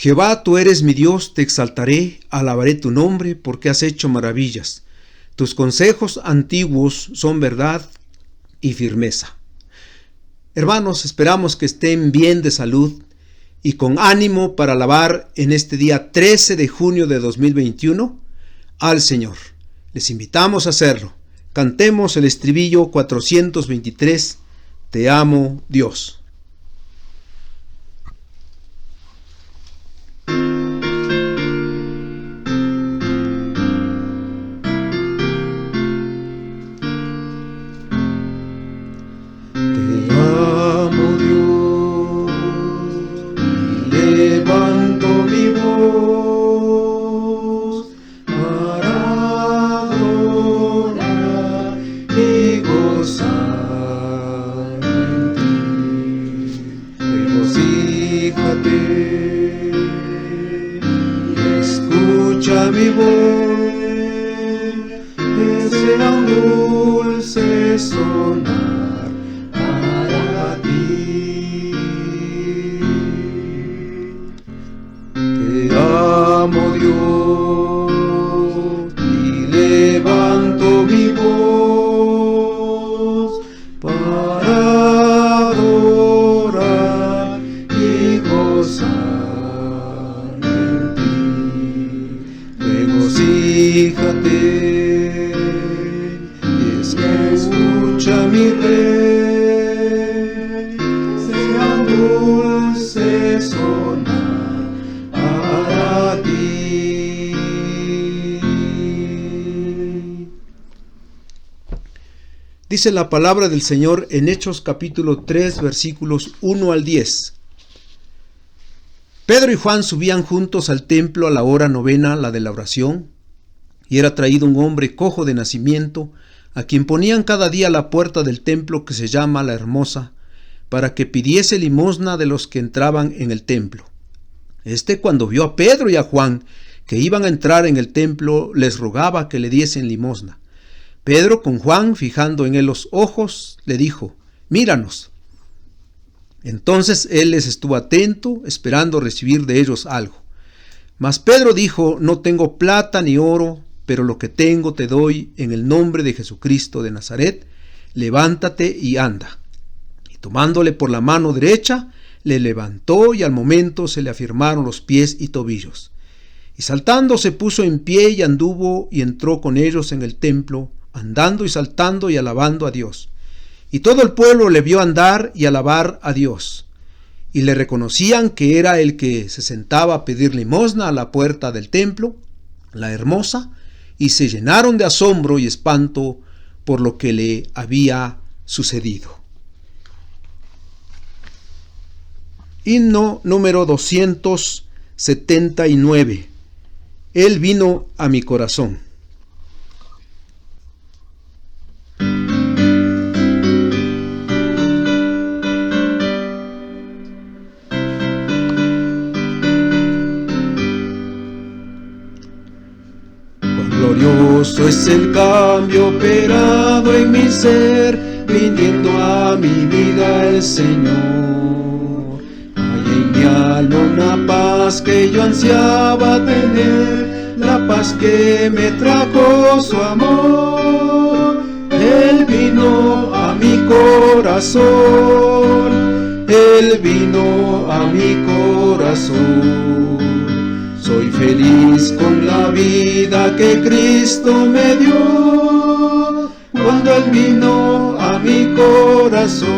Jehová, tú eres mi Dios, te exaltaré, alabaré tu nombre, porque has hecho maravillas. Tus consejos antiguos son verdad y firmeza. Hermanos, esperamos que estén bien de salud y con ánimo para alabar en este día 13 de junio de 2021 al Señor. Les invitamos a hacerlo. Cantemos el estribillo 423, Te amo, Dios. Escucha mi voz, que sea un dulce sonar para ti. Te amo, Dios, y levanto mi voz para adorar y gozar. Regocíjate, escucha mi rey, sea dulce sonar para ti. Dice la palabra del Señor en Hechos capítulo 3, versículos 1 al 10. Pedro y Juan subían juntos al templo a la hora novena, la de la oración, y era traído un hombre cojo de nacimiento, a quien ponían cada día a la puerta del templo que se llama La Hermosa, para que pidiese limosna de los que entraban en el templo. Cuando vio a Pedro y a Juan, que iban a entrar en el templo, les rogaba que le diesen limosna. Pedro, con Juan, fijando en él los ojos, le dijo: «Míranos». Entonces él les estuvo atento, esperando recibir de ellos algo. Mas Pedro dijo: «No tengo plata ni oro, pero lo que tengo te doy. En el nombre de Jesucristo de Nazaret, levántate y anda». Y tomándole por la mano derecha, le levantó, y al momento se le afirmaron los pies y tobillos. Y saltando se puso en pie y anduvo y entró con ellos en el templo, andando y saltando y alabando a Dios. Y todo el pueblo le vio andar y alabar a Dios. Y le reconocían que era el que se sentaba a pedir limosna a la puerta del templo, La Hermosa, y se llenaron de asombro y espanto por lo que le había sucedido. Himno número 279. Él vino a mi corazón. Glorioso es el cambio operado en mi ser, viniendo a mi vida el Señor. Hay en mi alma una paz que yo ansiaba tener, la paz que me trajo su amor. Él vino a mi corazón, Él vino a mi corazón. Soy feliz con la vida que Cristo me dio, cuando Él vino a mi corazón.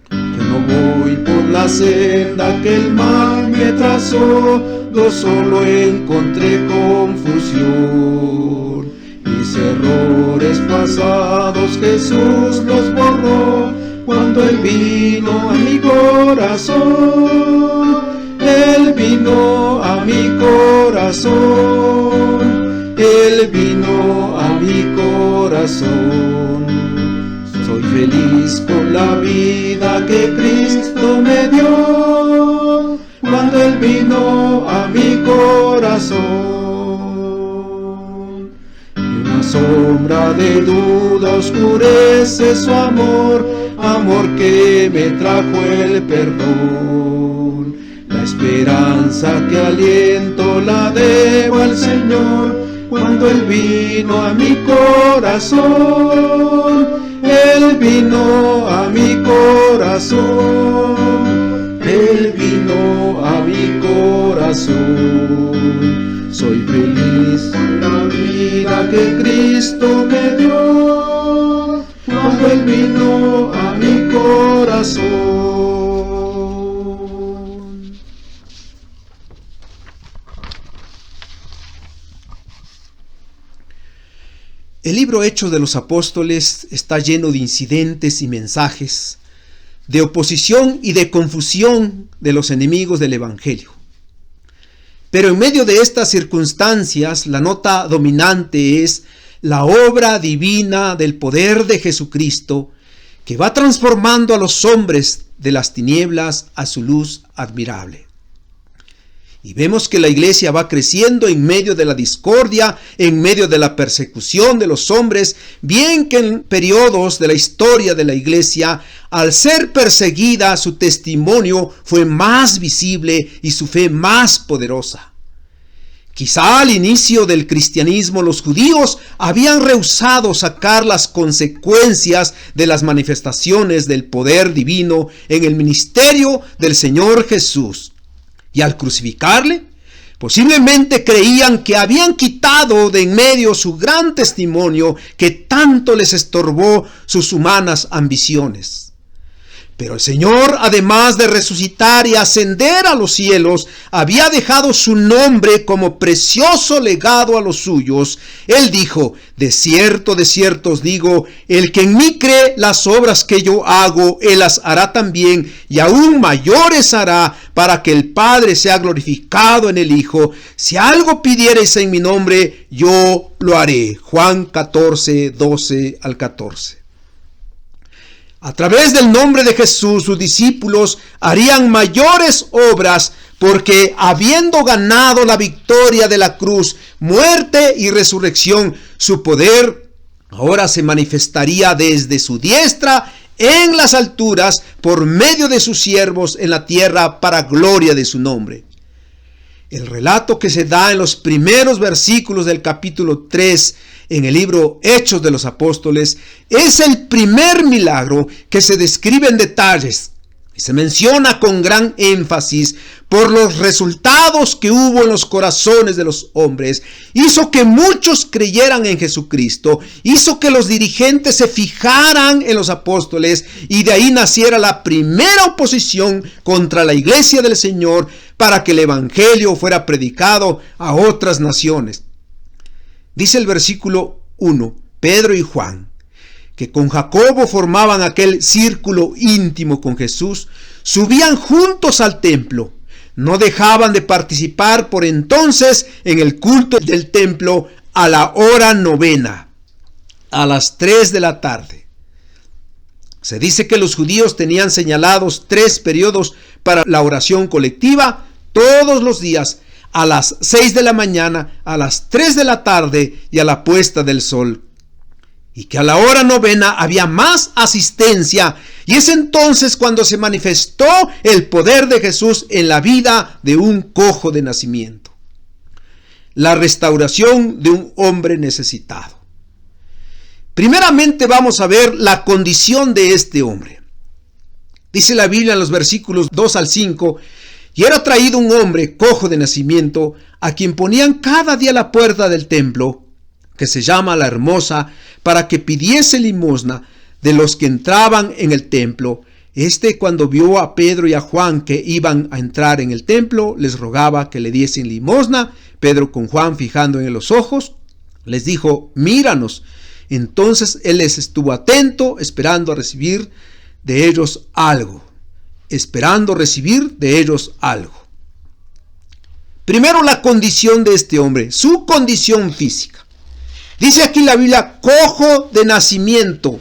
Yo no voy por la senda que el mal me trazó, yo solo encontré confusión. Mis errores pasados Jesús los borró, cuando Él vino a mi corazón. Él vino a mi corazón, Él vino a mi corazón. Soy feliz con la vida que Cristo me dio, cuando Él vino a mi corazón. Y una sombra de duda oscurece su amor, amor que me trajo el perdón. esperanza que aliento la debo al Señor. Cuando Él vino a mi corazón, Él vino a mi corazón, Él vino a mi corazón. Soy feliz en la vida que Cristo me dio, cuando Él vino a mi corazón. El libro Hechos de los Apóstoles está lleno de incidentes y mensajes, de oposición y de confusión de los enemigos del Evangelio. Pero en medio de estas circunstancias, la nota dominante es la obra divina del poder de Jesucristo, que va transformando a los hombres de las tinieblas a su luz admirable. Y vemos que la iglesia va creciendo en medio de la discordia, en medio de la persecución de los hombres, bien que en periodos de la historia de la iglesia, al ser perseguida, su testimonio fue más visible y su fe más poderosa. Quizá al inicio del cristianismo los judíos habían rehusado sacar las consecuencias de las manifestaciones del poder divino en el ministerio del Señor Jesús. Y al crucificarle, posiblemente creían que habían quitado de en medio su gran testimonio que tanto les estorbó sus humanas ambiciones. Pero el Señor, además de resucitar y ascender a los cielos, había dejado su nombre como precioso legado a los suyos. Él dijo: de cierto os digo, el que en mí cree, las obras que yo hago, él las hará también, y aún mayores hará, para que el Padre sea glorificado en el Hijo. Si algo pidiereis en mi nombre, yo lo haré. Juan 14, 12 al 14. A través del nombre de Jesús, sus discípulos harían mayores obras, porque habiendo ganado la victoria de la cruz, muerte y resurrección, su poder ahora se manifestaría desde su diestra en las alturas por medio de sus siervos en la tierra, para gloria de su nombre. El relato que se da en los primeros versículos del capítulo 3 en el libro Hechos de los Apóstoles es el primer milagro que se describe en detalles y se menciona con gran énfasis por los resultados que hubo en los corazones de los hombres. Hizo que muchos creyeran en Jesucristo, hizo que los dirigentes se fijaran en los apóstoles, y de ahí naciera la primera oposición contra la iglesia del Señor para que el evangelio fuera predicado a otras naciones. Dice el versículo 1, Pedro y Juan, que con Jacobo formaban aquel círculo íntimo con Jesús, subían juntos al templo. No dejaban de participar por entonces en el culto del templo a la hora novena, a las 3 de la tarde. Se dice que los judíos tenían señalados 3 periodos para la oración colectiva todos los días, a las 6 de la mañana, a las 3 de la tarde y a la puesta del sol. Y que a la hora novena había más asistencia, y es entonces cuando se manifestó el poder de Jesús en la vida de un cojo de nacimiento. La restauración de un hombre necesitado. Primeramente vamos a ver la condición de este hombre. Dice la Biblia en los versículos 2 al 5, y era traído un hombre cojo de nacimiento, a quien ponían cada día a la puerta del templo, que se llama La Hermosa, para que pidiese limosna de los que entraban en el templo. Cuando vio a Pedro y a Juan que iban a entrar en el templo, les rogaba que le diesen limosna. Pedro, con Juan fijando en los ojos, les dijo: míranos. Entonces él les estuvo atento, esperando recibir de ellos algo. Primero, la condición de este hombre, su condición física. Dice aquí la Biblia: cojo de nacimiento.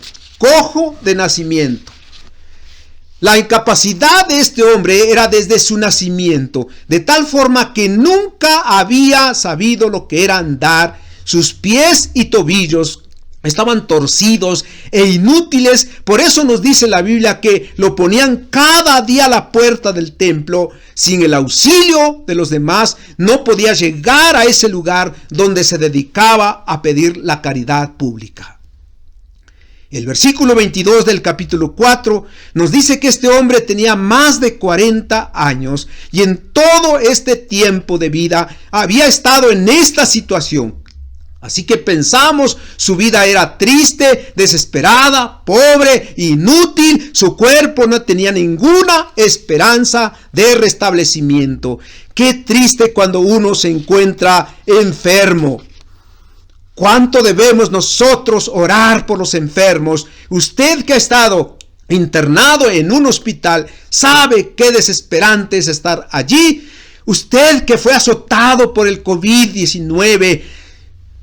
La incapacidad de este hombre era desde su nacimiento, de tal forma que nunca había sabido lo que era andar. Sus pies y tobillos estaban torcidos e inútiles. Por eso nos dice la Biblia que lo ponían cada día a la puerta del templo. Sin el auxilio de los demás no podía llegar a ese lugar donde se dedicaba a pedir la caridad pública. El versículo 22 del capítulo 4 nos dice que este hombre tenía más de 40 años y en todo este tiempo de vida había estado en esta situación. Así que pensamos, su vida era triste, desesperada, pobre, inútil. Su cuerpo no tenía ninguna esperanza de restablecimiento. Qué triste cuando uno se encuentra enfermo. ¿Cuánto debemos nosotros orar por los enfermos? Usted que ha estado internado en un hospital sabe qué desesperante es estar allí. Usted que fue azotado por el COVID-19,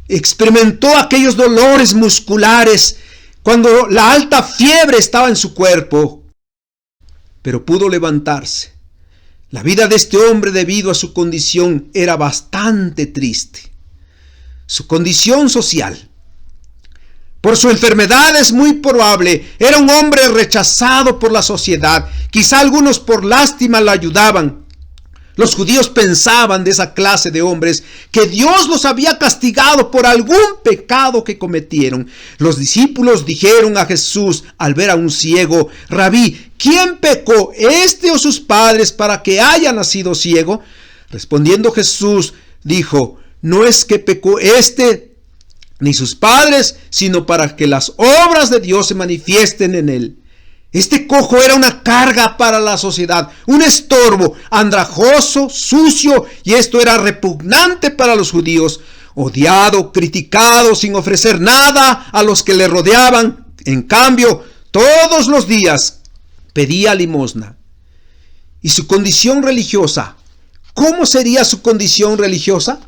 experimentó aquellos dolores musculares cuando la alta fiebre estaba en su cuerpo, pero pudo levantarse. La vida de este hombre, debido a su condición, era bastante triste. Su condición social. Por su enfermedad es muy probable, era un hombre rechazado por la sociedad. Quizá algunos por lástima lo ayudaban. Los judíos pensaban de esa clase de hombres que Dios los había castigado por algún pecado que cometieron. Los discípulos dijeron a Jesús al ver a un ciego: Rabí, ¿quién pecó, este o sus padres, para que haya nacido ciego? Respondiendo Jesús dijo: no es que pecó este ni sus padres, sino para que las obras de Dios se manifiesten en él. Este cojo era una carga para la sociedad, un estorbo, andrajoso, sucio, y esto era repugnante para los judíos. Odiado, criticado, sin ofrecer nada a los que le rodeaban. En cambio, todos los días pedía limosna. ¿Y su condición religiosa? ¿Cómo sería su condición religiosa?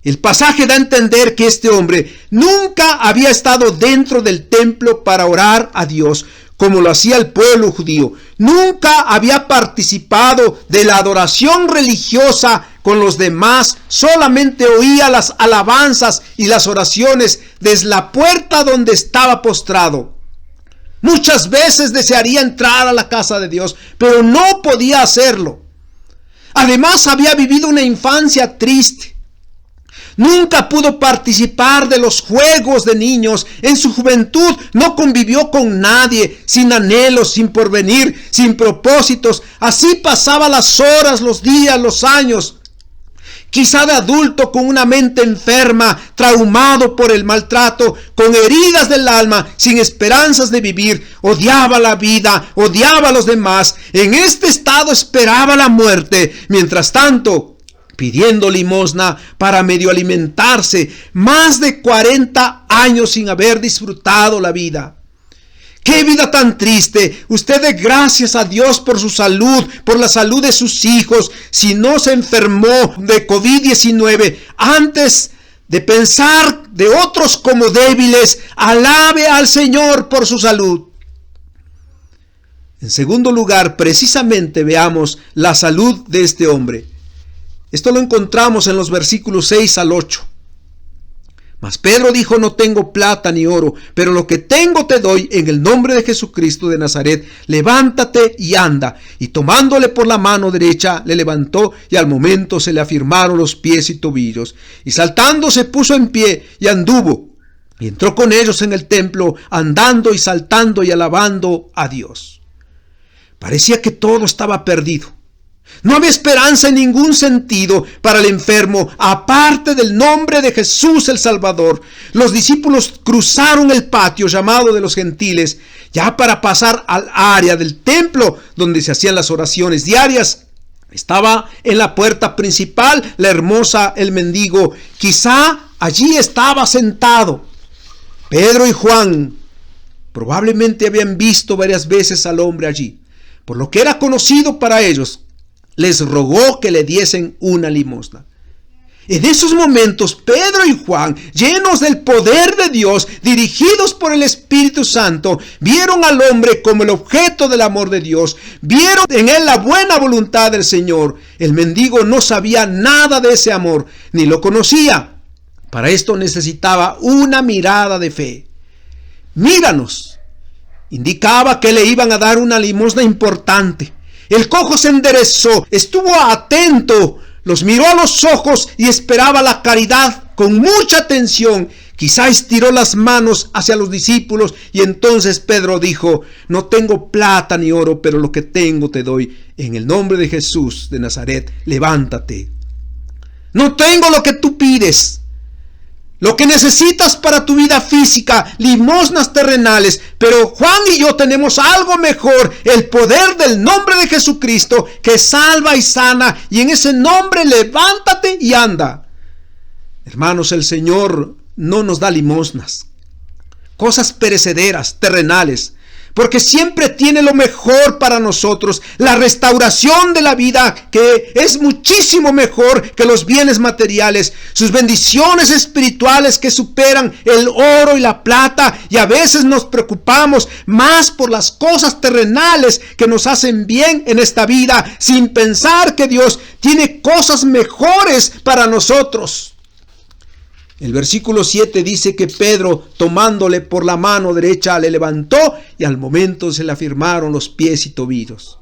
El pasaje da a entender que este hombre nunca había estado dentro del templo para orar a Dios, como lo hacía el pueblo judío. Nunca había participado de la adoración religiosa con los demás. Solamente oía las alabanzas y las oraciones desde la puerta donde estaba postrado. Muchas veces desearía entrar a la casa de Dios, pero no podía hacerlo. Además, había vivido una infancia triste. Nunca pudo participar de los juegos de niños. En su juventud no convivió con nadie, sin anhelos, sin porvenir, sin propósitos. Así pasaba las horas, los días, los años. Quizá de adulto con una mente enferma, traumado por el maltrato, con heridas del alma, sin esperanzas de vivir. Odiaba la vida, odiaba a los demás. En este estado esperaba la muerte. Mientras tanto, pidiendo limosna para medio alimentarse, más de 40 años sin haber disfrutado la vida. ¡Qué vida tan triste! Usted dé gracias a Dios por su salud, por la salud de sus hijos. Si no se enfermó de COVID-19, antes de pensar de otros como débiles, alabe al Señor por su salud. En segundo lugar, precisamente veamos la salud de este hombre. Esto lo encontramos en los versículos 6 al 8. Mas Pedro dijo: no tengo plata ni oro, pero lo que tengo te doy. En el nombre de Jesucristo de Nazaret, levántate y anda. Y tomándole por la mano derecha, le levantó, y al momento se le afirmaron los pies y tobillos. Y saltando se puso en pie y anduvo. Y entró con ellos en el templo, andando y saltando y alabando a Dios. Parecía que todo estaba perdido. No había esperanza en ningún sentido para el enfermo, aparte del nombre de Jesús el Salvador. Los discípulos cruzaron el patio llamado de los gentiles, ya para pasar al área del templo donde se hacían las oraciones diarias. Estaba en la puerta principal la hermosa, el mendigo. Quizá allí estaba sentado. Pedro y Juan probablemente habían visto varias veces al hombre allí, por lo que era conocido para ellos. Les rogó que le diesen una limosna. En esos momentos, Pedro y Juan, llenos del poder de Dios, dirigidos por el Espíritu Santo, vieron al hombre como el objeto del amor de Dios. Vieron en él la buena voluntad del Señor. El mendigo no sabía nada de ese amor, ni lo conocía. Para esto necesitaba una mirada de fe. Míranos. Indicaba que le iban a dar una limosna importante. El cojo se enderezó, estuvo atento, los miró a los ojos y esperaba la caridad con mucha atención. Quizá estiró las manos hacia los discípulos y entonces Pedro dijo: no tengo plata ni oro, pero lo que tengo te doy. En el nombre de Jesús de Nazaret, levántate. No tengo lo que tú pides, lo que necesitas para tu vida física, limosnas terrenales, pero Juan y yo tenemos algo mejor, el poder del nombre de Jesucristo que salva y sana, y en ese nombre levántate y anda. Hermanos, el Señor no nos da limosnas, cosas perecederas, terrenales, porque siempre tiene lo mejor para nosotros, la restauración de la vida, que es muchísimo mejor que los bienes materiales, sus bendiciones espirituales que superan el oro y la plata, y a veces nos preocupamos más por las cosas terrenales que nos hacen bien en esta vida, sin pensar que Dios tiene cosas mejores para nosotros. El versículo 7 dice que Pedro, tomándole por la mano derecha, le levantó y al momento se le afirmaron los pies y tobillos.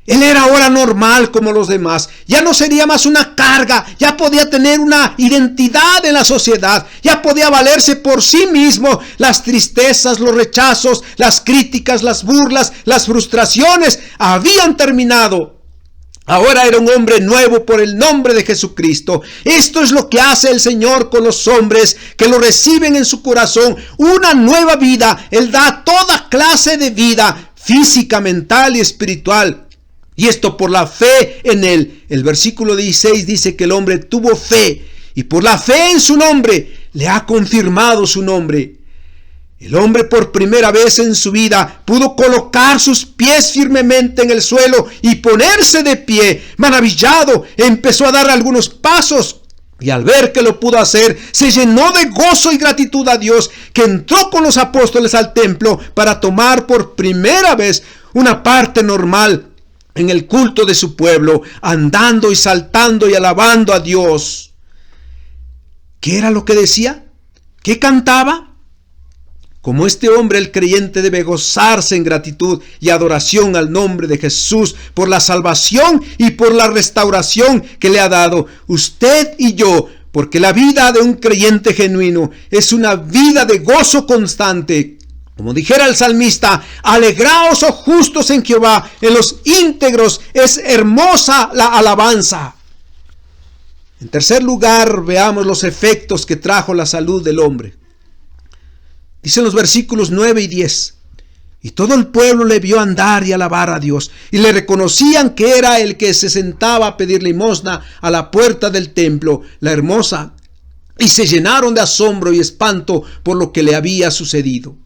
Él era ahora normal como los demás, ya no sería más una carga, ya podía tener una identidad en la sociedad, ya podía valerse por sí mismo. Las tristezas, los rechazos, las críticas, las burlas, las frustraciones habían terminado. Ahora era un hombre nuevo por el nombre de Jesucristo. Esto es lo que hace el Señor con los hombres que lo reciben en su corazón. Una nueva vida. Él da toda clase de vida, física, mental y espiritual. Y esto por la fe en Él. El versículo 16 dice que el hombre tuvo fe. Y por la fe en su nombre, le ha confirmado su nombre. El hombre por primera vez en su vida pudo colocar sus pies firmemente en el suelo y ponerse de pie. Maravillado, empezó a dar algunos pasos y al ver que lo pudo hacer, se llenó de gozo y gratitud a Dios, que entró con los apóstoles al templo para tomar por primera vez una parte normal en el culto de su pueblo, andando y saltando y alabando a Dios. ¿Qué era lo que decía? ¿Qué cantaba? Como este hombre, el creyente debe gozarse en gratitud y adoración al nombre de Jesús por la salvación y por la restauración que le ha dado. Usted y yo, porque la vida de un creyente genuino es una vida de gozo constante. Como dijera el salmista: alegraos, oh justos en Jehová, en los íntegros es hermosa la alabanza. En tercer lugar, veamos los efectos que trajo la salud del hombre. Dicen los versículos 9 y 10. Y todo el pueblo le vio andar y alabar a Dios, y le reconocían que era el que se sentaba a pedir limosna a la puerta del templo, la hermosa, y se llenaron de asombro y espanto por lo que le había sucedido.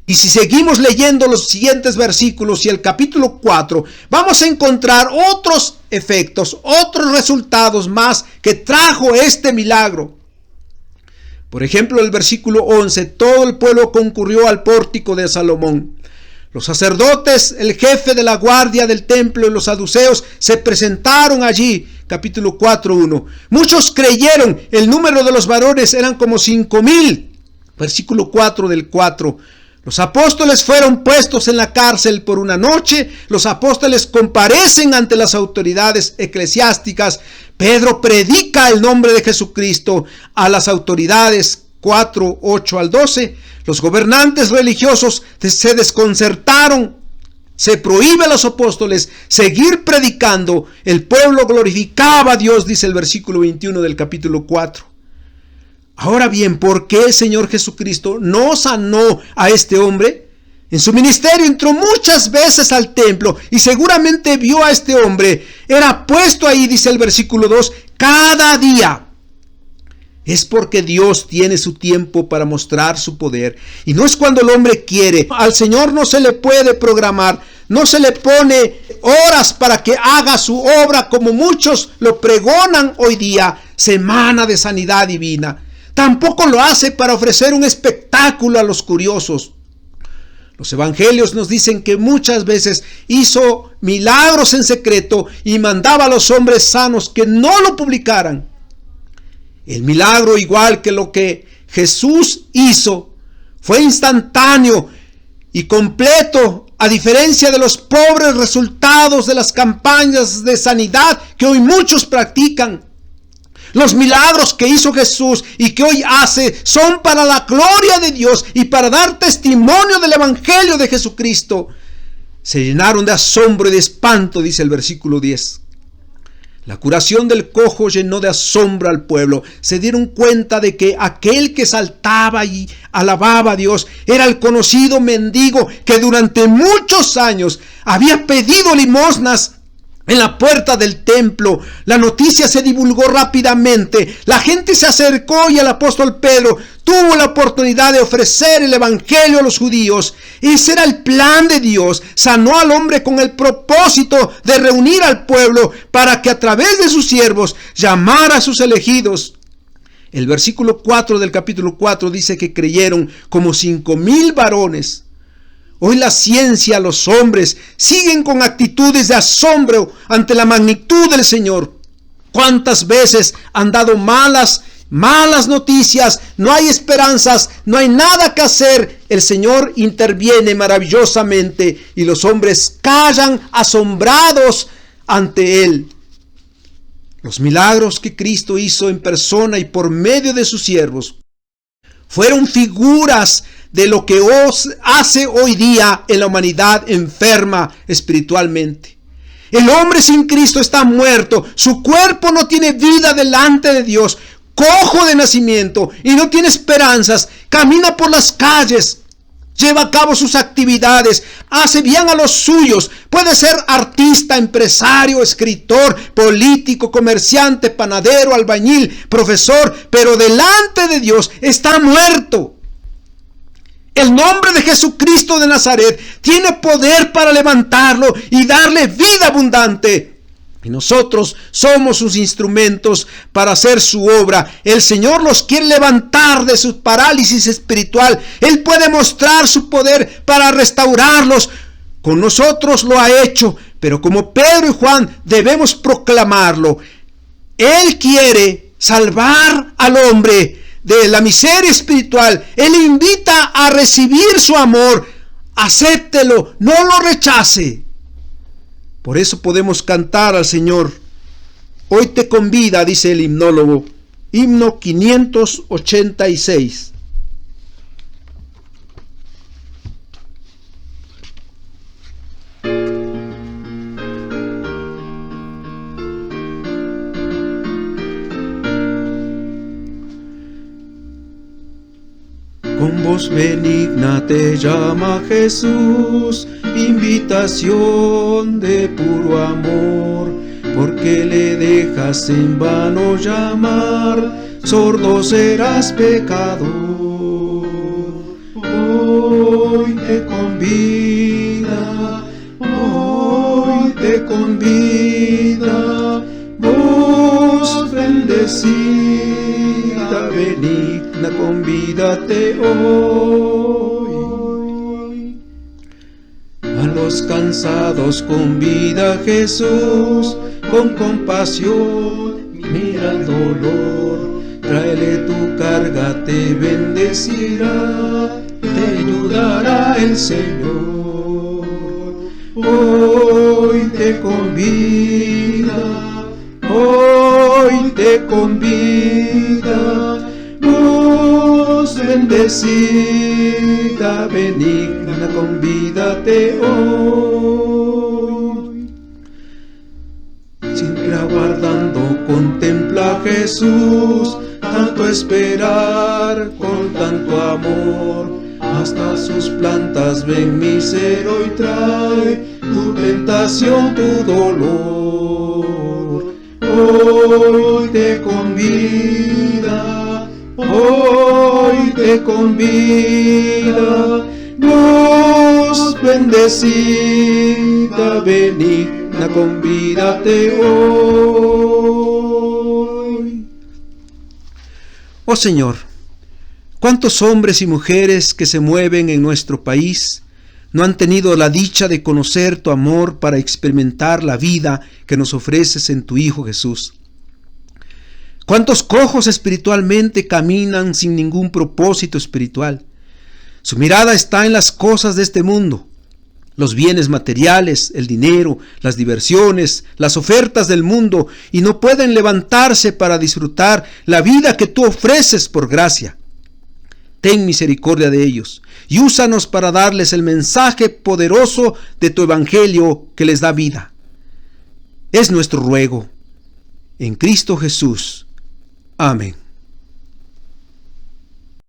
Y si seguimos leyendo los siguientes versículos y el capítulo 4, vamos a encontrar otros efectos, otros resultados más que trajo este milagro. Por ejemplo, el versículo 11, todo el pueblo concurrió al pórtico de Salomón. Los sacerdotes, el jefe de la guardia del templo y los saduceos se presentaron allí. Capítulo 4:1. Muchos creyeron, el número de los varones eran como 5,000. Versículo 4 del 4. Los apóstoles fueron puestos en la cárcel por una noche. Los apóstoles comparecen ante las autoridades eclesiásticas. Pedro predica el nombre de Jesucristo a las autoridades. 4:8 al 12. Los gobernantes religiosos se desconcertaron. Se prohíbe a los apóstoles seguir predicando. El pueblo glorificaba a Dios, dice el versículo 21 del capítulo 4. Ahora bien, ¿por qué el Señor Jesucristo no sanó a este hombre? En su ministerio entró muchas veces al templo y seguramente vio a este hombre. Era puesto ahí, dice el versículo 2, cada día. Es porque Dios tiene su tiempo para mostrar su poder. Y no es cuando el hombre quiere. Al Señor no se le puede programar. No se le pone horas para que haga su obra como muchos lo pregonan hoy día. Semana de sanidad divina. Tampoco lo hace para ofrecer un espectáculo a los curiosos. Los evangelios nos dicen que muchas veces hizo milagros en secreto y mandaba a los hombres sanos que no lo publicaran. El milagro, igual que lo que Jesús hizo, fue instantáneo y completo, a diferencia de los pobres resultados de las campañas de sanidad que hoy muchos practican. Los milagros que hizo Jesús y que hoy hace son para la gloria de Dios y para dar testimonio del Evangelio de Jesucristo. Se llenaron de asombro y de espanto, dice el versículo 10. La curación del cojo llenó de asombro al pueblo. Se dieron cuenta de que aquel que saltaba y alababa a Dios era el conocido mendigo que durante muchos años había pedido limosnas en la puerta del templo. La noticia se divulgó rápidamente. La gente se acercó y el apóstol Pedro tuvo la oportunidad de ofrecer el evangelio a los judíos. Ese era el plan de Dios. Sanó al hombre con el propósito de reunir al pueblo para que a través de sus siervos llamara a sus elegidos. El versículo 4 del capítulo 4 dice que creyeron como 5,000 varones. Hoy la ciencia, los hombres, siguen con actitudes de asombro ante la magnitud del Señor. ¿Cuántas veces han dado malas noticias? No hay esperanzas, no hay nada que hacer. El Señor interviene maravillosamente y los hombres callan asombrados ante Él. Los milagros que Cristo hizo en persona y por medio de sus siervos fueron figuras de lo que hace hoy día en la humanidad enferma espiritualmente. El hombre sin Cristo está muerto, su cuerpo no tiene vida delante de Dios, cojo de nacimiento y no tiene esperanzas, camina por las calles, lleva a cabo sus actividades, hace bien a los suyos, puede ser artista, empresario, escritor, político, comerciante, panadero, albañil, profesor, pero delante de Dios está muerto. El nombre de Jesucristo de Nazaret tiene poder para levantarlo y darle vida abundante. Y nosotros somos sus instrumentos para hacer su obra. El Señor los quiere levantar de su parálisis espiritual. Él puede mostrar su poder para restaurarlos. Con nosotros lo ha hecho, pero como Pedro y Juan debemos proclamarlo. Él quiere salvar al hombre de la miseria espiritual. Él invita a recibir su amor. Acéptelo, no lo rechace. Por eso podemos cantar al Señor. Hoy te convida, dice el himnólogo, himno 586. Con voz benigna te llama Jesús, invitación de puro amor, porque le dejas en vano llamar, sordo serás pecador. Hoy te convida, voz bendecida, benigna, convídate hoy. A los cansados convida Jesús, con compasión mira el dolor, tráele tu carga, te bendecirá, te ayudará el Señor. Hoy te convida, voz bendecida, benigna, convídate hoy. Siempre aguardando contempla a Jesús, tanto esperar con tanto amor, hasta sus plantas ven misero y trae tu tentación, tu dolor. Hoy te convida, voz bendecida, benigna, convídate hoy. Oh Señor, ¿cuántos hombres y mujeres que se mueven en nuestro país no han tenido la dicha de conocer tu amor para experimentar la vida que nos ofreces en tu Hijo Jesús? ¿Cuántos cojos espiritualmente caminan sin ningún propósito espiritual? Su mirada está en las cosas de este mundo, los bienes materiales, el dinero, las diversiones, las ofertas del mundo, y no pueden levantarse para disfrutar la vida que tú ofreces por gracia. Ten misericordia de ellos y úsanos para darles el mensaje poderoso de tu evangelio que les da vida. Es nuestro ruego. En Cristo Jesús. Amén.